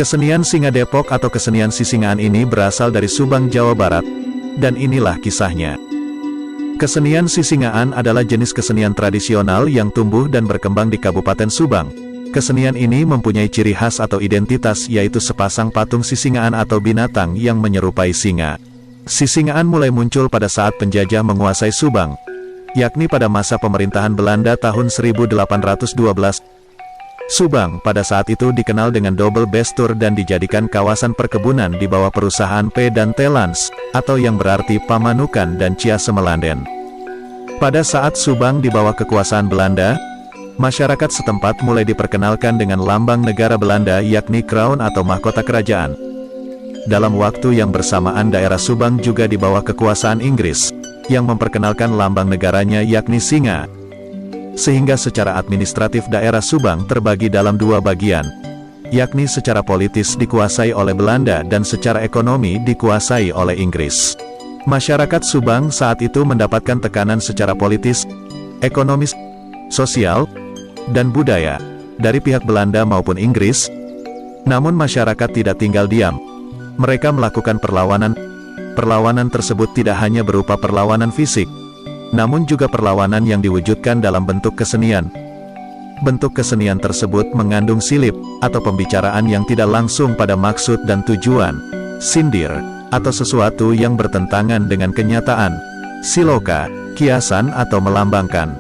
Kesenian Singa Depok atau kesenian Sisingaan ini berasal dari Subang, Jawa Barat, dan inilah kisahnya. Kesenian Sisingaan adalah jenis kesenian tradisional yang tumbuh dan berkembang di Kabupaten Subang. Kesenian ini mempunyai ciri khas atau identitas, yaitu sepasang patung sisingaan atau binatang yang menyerupai singa. Sisingaan mulai muncul pada saat penjajah menguasai Subang, yakni pada masa pemerintahan Belanda tahun 1812. Subang pada saat itu dikenal dengan double bestur dan dijadikan kawasan perkebunan di bawah perusahaan P dan T Lans, atau yang berarti Pamanukan dan Cia Semelanden. Pada saat Subang di bawah kekuasaan Belanda, masyarakat setempat mulai diperkenalkan dengan lambang negara Belanda yakni Crown atau mahkota kerajaan. Dalam waktu yang bersamaan daerah Subang juga di bawah kekuasaan Inggris, yang memperkenalkan lambang negaranya yakni singa. Sehingga secara administratif daerah Subang terbagi dalam dua bagian, yakni secara politis dikuasai oleh Belanda dan secara ekonomi dikuasai oleh Inggris. Masyarakat Subang saat itu mendapatkan tekanan secara politis, ekonomis, sosial, dan budaya dari pihak Belanda maupun Inggris. Namun masyarakat tidak tinggal diam. Mereka melakukan perlawanan. Perlawanan tersebut tidak hanya berupa perlawanan fisik, namun juga perlawanan yang diwujudkan dalam bentuk kesenian. Bentuk kesenian tersebut mengandung silip, atau pembicaraan yang tidak langsung pada maksud dan tujuan, sindir, atau sesuatu yang bertentangan dengan kenyataan, siloka, kiasan atau melambangkan,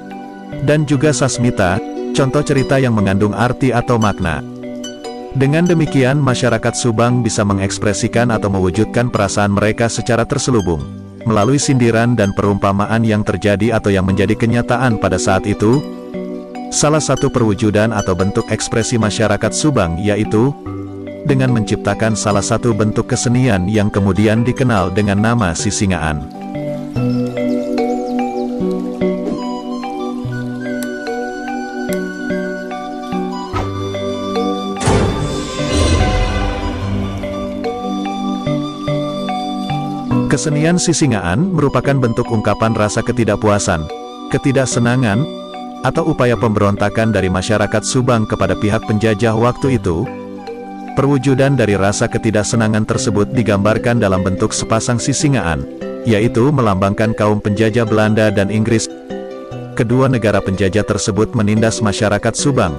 dan juga sasmita, contoh cerita yang mengandung arti atau makna. Dengan demikian masyarakat Subang bisa mengekspresikan atau mewujudkan perasaan mereka secara terselubung, melalui sindiran dan perumpamaan yang terjadi atau yang menjadi kenyataan pada saat itu. Salah satu perwujudan atau bentuk ekspresi masyarakat Subang yaitu dengan menciptakan salah satu bentuk kesenian yang kemudian dikenal dengan nama Sisingaan. Kesenian Sisingaan merupakan bentuk ungkapan rasa ketidakpuasan, ketidaksenangan, atau upaya pemberontakan dari masyarakat Subang kepada pihak penjajah waktu itu. Perwujudan dari rasa ketidaksenangan tersebut digambarkan dalam bentuk sepasang sisingaan, yaitu melambangkan kaum penjajah Belanda dan Inggris. Kedua negara penjajah tersebut menindas masyarakat Subang,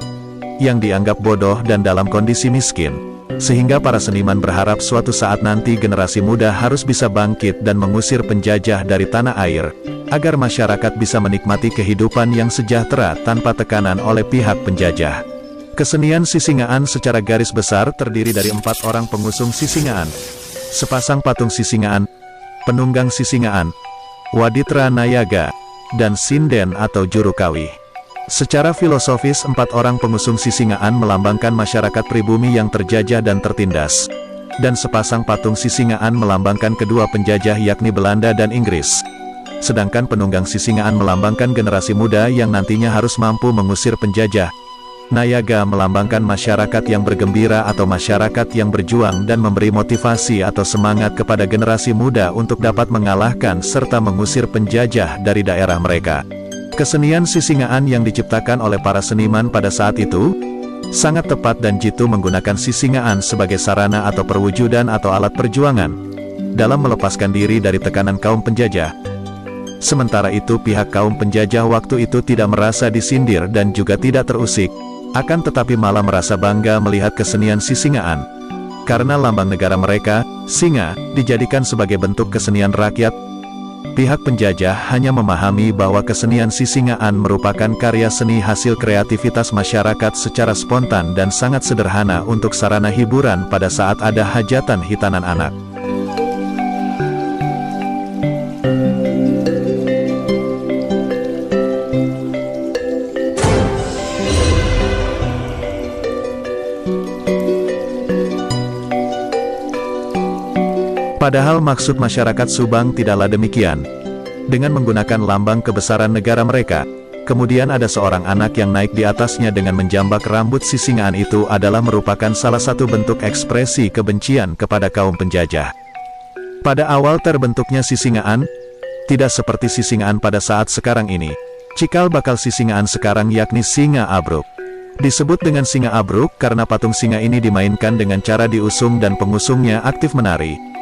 yang dianggap bodoh dan dalam kondisi miskin. Sehingga para seniman berharap suatu saat nanti generasi muda harus bisa bangkit dan mengusir penjajah dari tanah air, agar masyarakat bisa menikmati kehidupan yang sejahtera tanpa tekanan oleh pihak penjajah. Kesenian Sisingaan secara garis besar terdiri dari 4 orang pengusung Sisingaan, sepasang patung Sisingaan, penunggang Sisingaan, Waditra Nayaga, dan Sinden atau Juru Kawih. Secara filosofis 4 orang pengusung Sisingaan melambangkan masyarakat pribumi yang terjajah dan tertindas, dan sepasang patung Sisingaan melambangkan kedua penjajah yakni Belanda dan Inggris. Sedangkan penunggang Sisingaan melambangkan generasi muda yang nantinya harus mampu mengusir penjajah. Nayaga melambangkan masyarakat yang bergembira atau masyarakat yang berjuang dan memberi motivasi atau semangat kepada generasi muda untuk dapat mengalahkan serta mengusir penjajah dari daerah mereka. Kesenian Sisingaan yang diciptakan oleh para seniman pada saat itu sangat tepat dan jitu menggunakan Sisingaan sebagai sarana atau perwujudan atau alat perjuangan dalam melepaskan diri dari tekanan kaum penjajah. Sementara itu pihak kaum penjajah waktu itu tidak merasa disindir dan juga tidak terusik, akan tetapi malah merasa bangga melihat kesenian Sisingaan. Karena lambang negara mereka, singa, dijadikan sebagai bentuk kesenian rakyat. Pihak penjajah hanya memahami bahwa kesenian Sisingaan merupakan karya seni hasil kreativitas masyarakat secara spontan dan sangat sederhana untuk sarana hiburan pada saat ada hajatan hitanan anak. Padahal maksud masyarakat Subang tidaklah demikian. Dengan menggunakan lambang kebesaran negara mereka, kemudian ada seorang anak yang naik di atasnya dengan menjambak rambut Sisingaan itu adalah merupakan salah satu bentuk ekspresi kebencian kepada kaum penjajah. Pada awal terbentuknya Sisingaan, tidak seperti Sisingaan pada saat sekarang ini. Cikal bakal Sisingaan sekarang yakni singa abruk. Disebut dengan singa abruk karena patung singa ini dimainkan dengan cara diusung dan pengusungnya aktif menari.